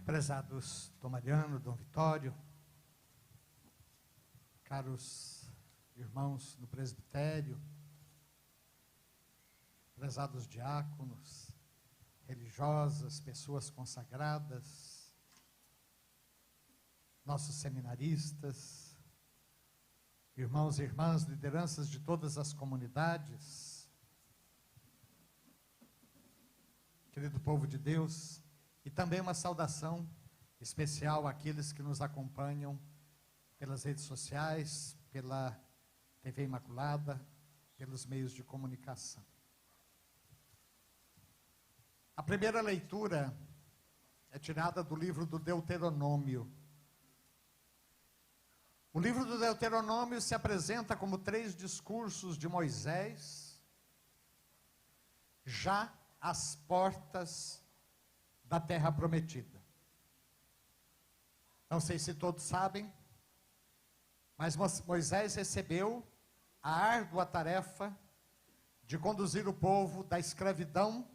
Prezados Dom Mariano, Dom Vitório, caros irmãos no presbitério, prezados diáconos, religiosas, pessoas consagradas, nossos seminaristas, irmãos e irmãs, lideranças de todas as comunidades, querido povo de Deus, e também uma saudação especial àqueles que nos acompanham pelas redes sociais, pela TV Imaculada, pelos meios de comunicação. A primeira leitura é tirada do livro do Deuteronômio. O livro do Deuteronômio se apresenta como 3 discursos de Moisés, já às portas da terra prometida. Não sei se todos sabem, mas Moisés recebeu a árdua tarefa de conduzir o povo da escravidão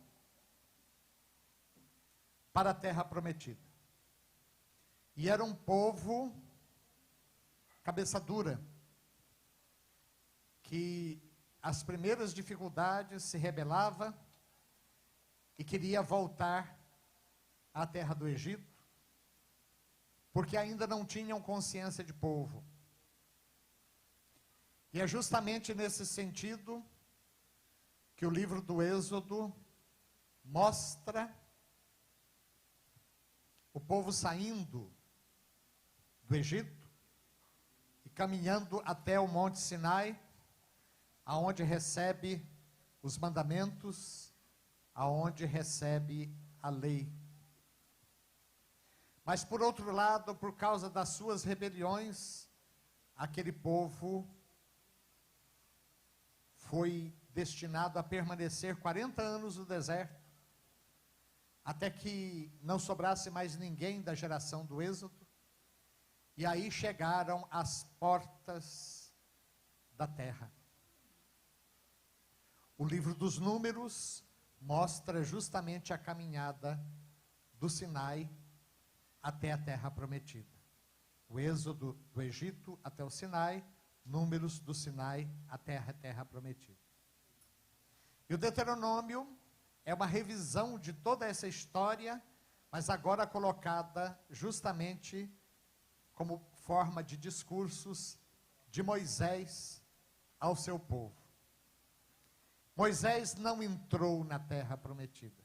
para a terra prometida. E era um povo cabeça dura, que às primeiras dificuldades se rebelava e queria voltar à terra do Egito, porque ainda não tinham consciência de povo. E é justamente nesse sentido que o livro do Êxodo mostra o povo saindo do Egito e caminhando até o Monte Sinai, aonde recebe os mandamentos, aonde recebe a lei. Mas, por outro lado, por causa das suas rebeliões, aquele povo foi destinado a permanecer 40 anos no deserto, até que não sobrasse mais ninguém da geração do Êxodo, e aí chegaram às portas da terra. O livro dos Números mostra justamente a caminhada do Sinai até a terra prometida. O Êxodo do Egito até o Sinai, Números do Sinai até a terra prometida. E o Deuteronômio é uma revisão de toda essa história, mas agora colocada justamente como forma de discursos de Moisés ao seu povo. Moisés não entrou na terra prometida.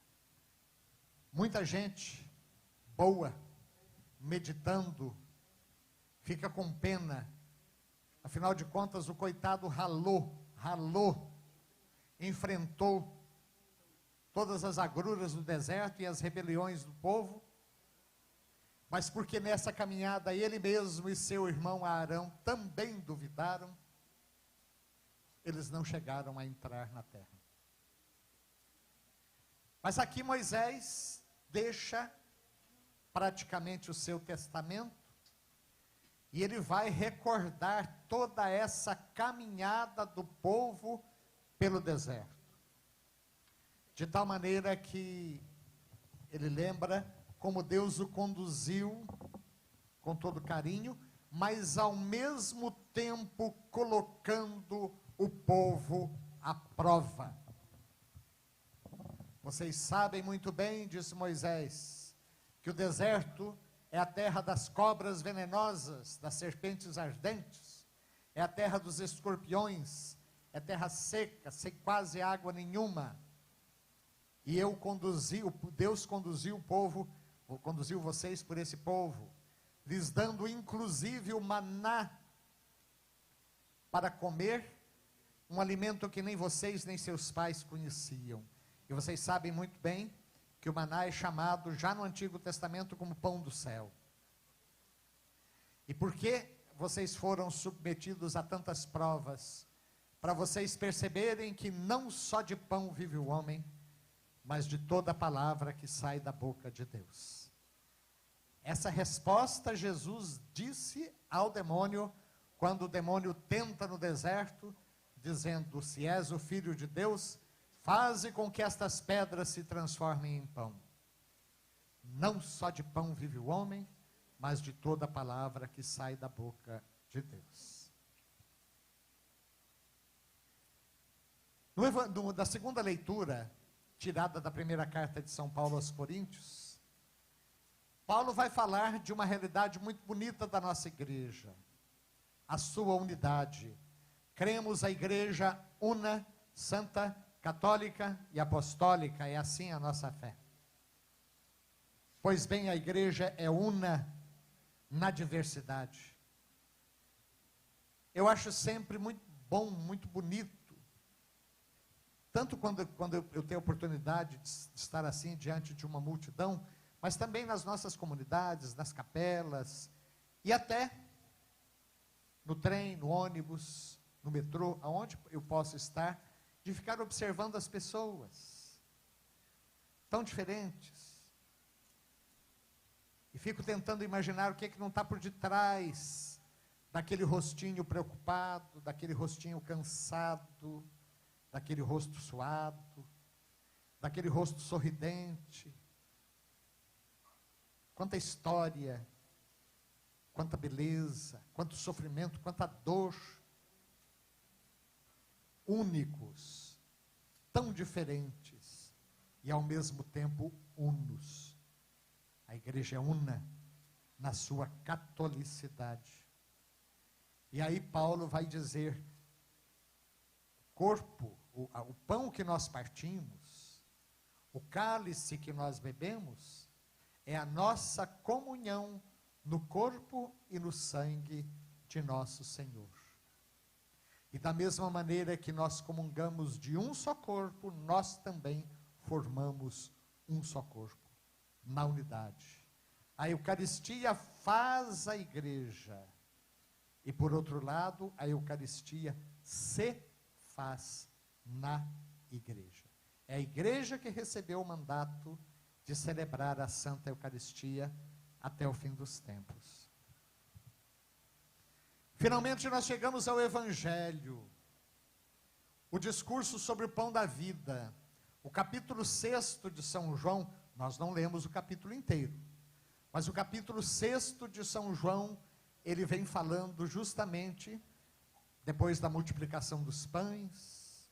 Muita gente boa, meditando, fica com pena. Afinal de contas, o coitado ralou, enfrentou todas as agruras do deserto e as rebeliões do povo, mas porque nessa caminhada ele mesmo e seu irmão Arão também duvidaram, eles não chegaram a entrar na terra. Mas aqui Moisés deixa praticamente o seu testamento, e ele vai recordar toda essa caminhada do povo pelo deserto. De tal maneira que ele lembra como Deus o conduziu com todo carinho, mas ao mesmo tempo colocando o povo à prova. Vocês sabem muito bem, disse Moisés, que o deserto é a terra das cobras venenosas, das serpentes ardentes, é a terra dos escorpiões, é terra seca, sem quase água nenhuma. E Deus conduziu o povo, conduziu vocês por esse povo, lhes dando inclusive o maná para comer, um alimento que nem vocês nem seus pais conheciam. E vocês sabem muito bem que o maná é chamado já no Antigo Testamento como pão do céu. E por que vocês foram submetidos a tantas provas? Para vocês perceberem que não só de pão vive o homem, mas de toda a palavra que sai da boca de Deus. Essa resposta Jesus disse ao demônio, quando o demônio tenta no deserto, dizendo: se és o Filho de Deus, faze com que estas pedras se transformem em pão. não só de pão vive o homem, mas de toda palavra que sai da boca de Deus. Da segunda leitura, tirada da primeira carta de São Paulo aos Coríntios, Paulo vai falar de uma realidade muito bonita da nossa igreja, a sua unidade. Cremos a igreja una, santa, católica e apostólica, é assim a nossa fé. Pois bem, a igreja é una na diversidade. Eu acho sempre muito bom, muito bonito, tanto quando eu tenho a oportunidade de estar assim diante de uma multidão, mas também nas nossas comunidades, nas capelas, e até no trem, no ônibus, no metrô, aonde eu posso estar, de ficar observando as pessoas, tão diferentes, e fico tentando imaginar o que é que não está por detrás daquele rostinho preocupado, daquele rostinho cansado, daquele rosto suado, daquele rosto sorridente. Quanta história, quanta beleza, quanto sofrimento, quanta dor. Únicos, tão diferentes e ao mesmo tempo unos. A igreja é una na sua catolicidade. E aí Paulo vai dizer, corpo, o pão que nós partimos, o cálice que nós bebemos, é a nossa comunhão no corpo e no sangue de nosso Senhor. E da mesma maneira que nós comungamos de um só corpo, nós também formamos um só corpo, na unidade. A Eucaristia faz a igreja. E por outro lado, a Eucaristia se faz na igreja. É a igreja que recebeu o mandato de celebrar a Santa Eucaristia até o fim dos tempos. Finalmente nós chegamos ao Evangelho, o discurso sobre o pão da vida, o capítulo 6 de São João. Nós não lemos o capítulo inteiro, mas o capítulo 6 de São João, ele vem falando justamente, depois da multiplicação dos pães,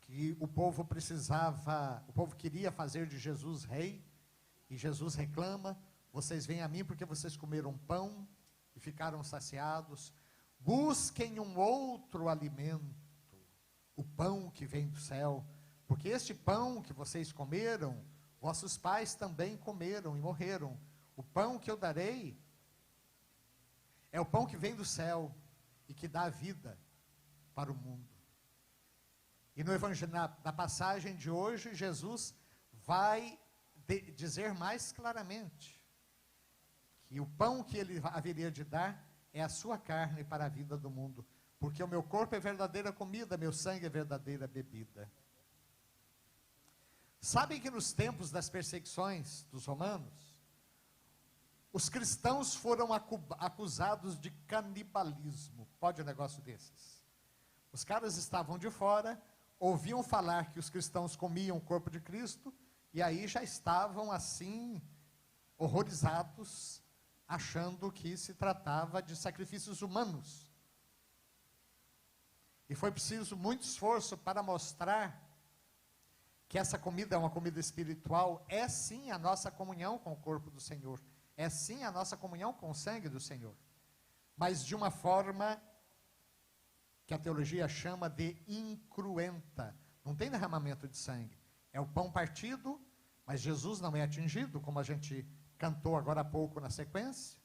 que o povo queria fazer de Jesus rei, e Jesus reclama, vocês vêm a mim porque vocês comeram pão e ficaram saciados, busquem um outro alimento, o pão que vem do céu, porque este pão que vocês comeram, vossos pais também comeram e morreram. O pão que eu darei é o pão que vem do céu e que dá vida para o mundo. E no evangelho, na passagem de hoje, Jesus vai dizer mais claramente que o pão que ele haveria de dar é a sua carne para a vida do mundo, porque o meu corpo é verdadeira comida, meu sangue é verdadeira bebida. Sabem que nos tempos das perseguições dos romanos, os cristãos foram acusados de canibalismo. Pode um negócio desses? Os caras estavam de fora, ouviam falar que os cristãos comiam o corpo de Cristo, e aí já estavam assim, horrorizados, achando que se tratava de sacrifícios humanos. E foi preciso muito esforço para mostrar que essa comida é uma comida espiritual, é sim a nossa comunhão com o corpo do Senhor, é sim a nossa comunhão com o sangue do Senhor, mas de uma forma que a teologia chama de incruenta. Não tem derramamento de sangue, é o pão partido, mas Jesus não é atingido, como a gente cantou agora há pouco na sequência.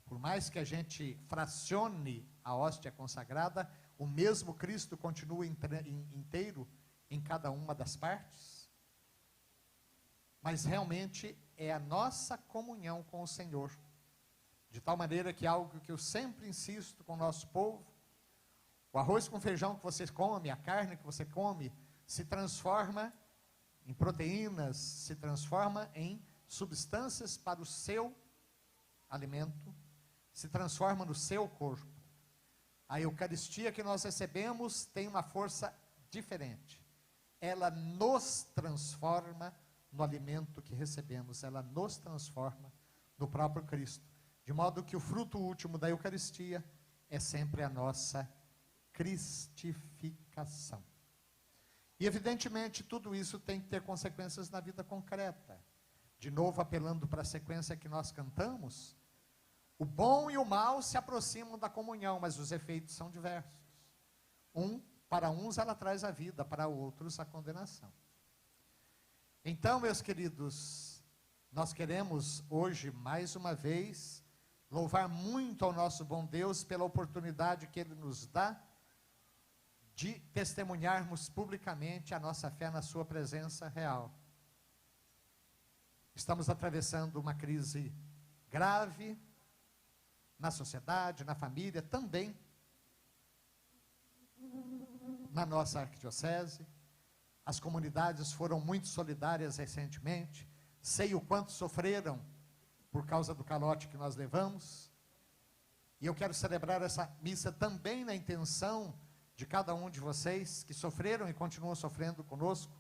Por mais que a gente fracione a hóstia consagrada, o mesmo Cristo continua inteiro em cada uma das partes. Mas realmente é a nossa comunhão com o Senhor. De tal maneira que algo que eu sempre insisto com o nosso povo, o arroz com feijão que você come, a carne que você come, se transforma em proteínas, se transforma em substâncias para o seu alimento, se transforma no seu corpo. A Eucaristia que nós recebemos tem uma força diferente. Ela nos transforma no alimento que recebemos, ela nos transforma no próprio Cristo. De modo que o fruto último da Eucaristia é sempre a nossa cristificação. E, evidentemente, tudo isso tem que ter consequências na vida concreta. De novo, apelando para a sequência que nós cantamos, o bom e o mal se aproximam da comunhão, mas os efeitos são diversos. Para uns ela traz a vida, para outros a condenação. Então, meus queridos, nós queremos hoje, mais uma vez, louvar muito ao nosso bom Deus pela oportunidade que Ele nos dá de testemunharmos publicamente a nossa fé na sua presença real. Estamos atravessando uma crise grave na sociedade, na família, também na nossa arquidiocese. As comunidades foram muito solidárias recentemente. Sei o quanto sofreram por causa do calote que nós levamos. E eu quero celebrar essa missa também na intenção de cada um de vocês que sofreram e continuam sofrendo conosco.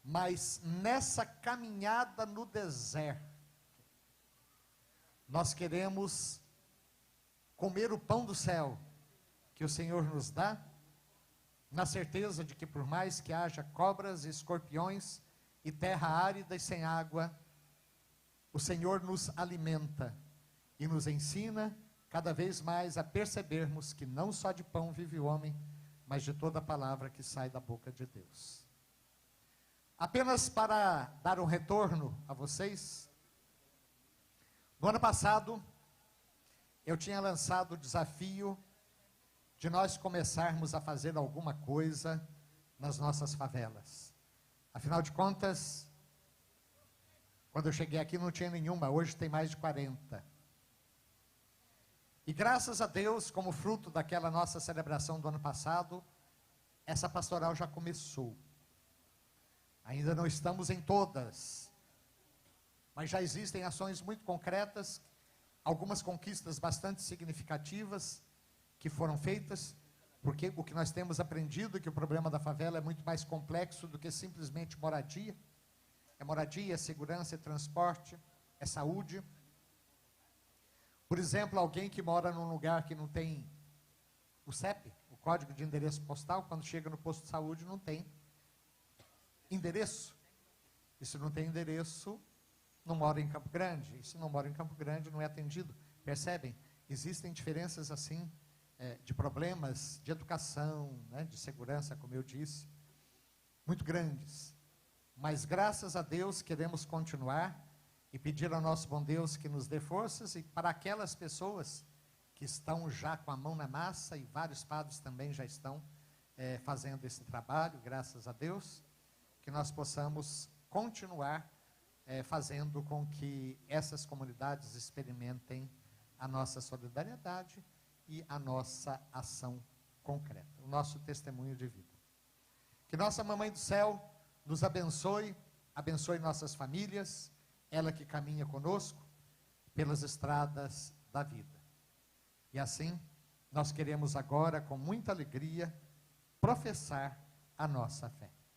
Mas nessa caminhada no deserto, nós queremos comer o pão do céu que o Senhor nos dá, na certeza de que por mais que haja cobras e escorpiões e terra árida e sem água, o Senhor nos alimenta e nos ensina cada vez mais a percebermos que não só de pão vive o homem, mas de toda palavra que sai da boca de Deus. Apenas para dar um retorno a vocês, no ano passado, eu tinha lançado o desafio de nós começarmos a fazer alguma coisa nas nossas favelas. Afinal de contas, quando eu cheguei aqui não tinha nenhuma, hoje tem mais de 40. E graças a Deus, como fruto daquela nossa celebração do ano passado, essa pastoral já começou. Ainda não estamos em todas, mas já existem ações muito concretas, algumas conquistas bastante significativas que foram feitas, porque o que nós temos aprendido é que o problema da favela é muito mais complexo do que simplesmente moradia. É moradia, é segurança, é transporte, é saúde. Por exemplo, alguém que mora num lugar que não tem o CEP, o Código de Endereço Postal, quando chega no posto de saúde não tem endereço. E se não tem endereço, não mora em Campo Grande. E se não mora em Campo Grande, não é atendido. Percebem? Existem diferenças assim, de problemas de educação, né, de segurança, como eu disse, muito grandes. Mas graças a Deus queremos continuar e pedir ao nosso bom Deus que nos dê forças, e para aquelas pessoas que estão já com a mão na massa, e vários padres também já estão fazendo esse trabalho, graças a Deus, que nós possamos continuar fazendo com que essas comunidades experimentem a nossa solidariedade e a nossa ação concreta, o nosso testemunho de vida. Que nossa Mamãe do Céu nos abençoe, abençoe nossas famílias, ela que caminha conosco pelas estradas da vida. E assim, nós queremos agora, com muita alegria, professar a nossa fé.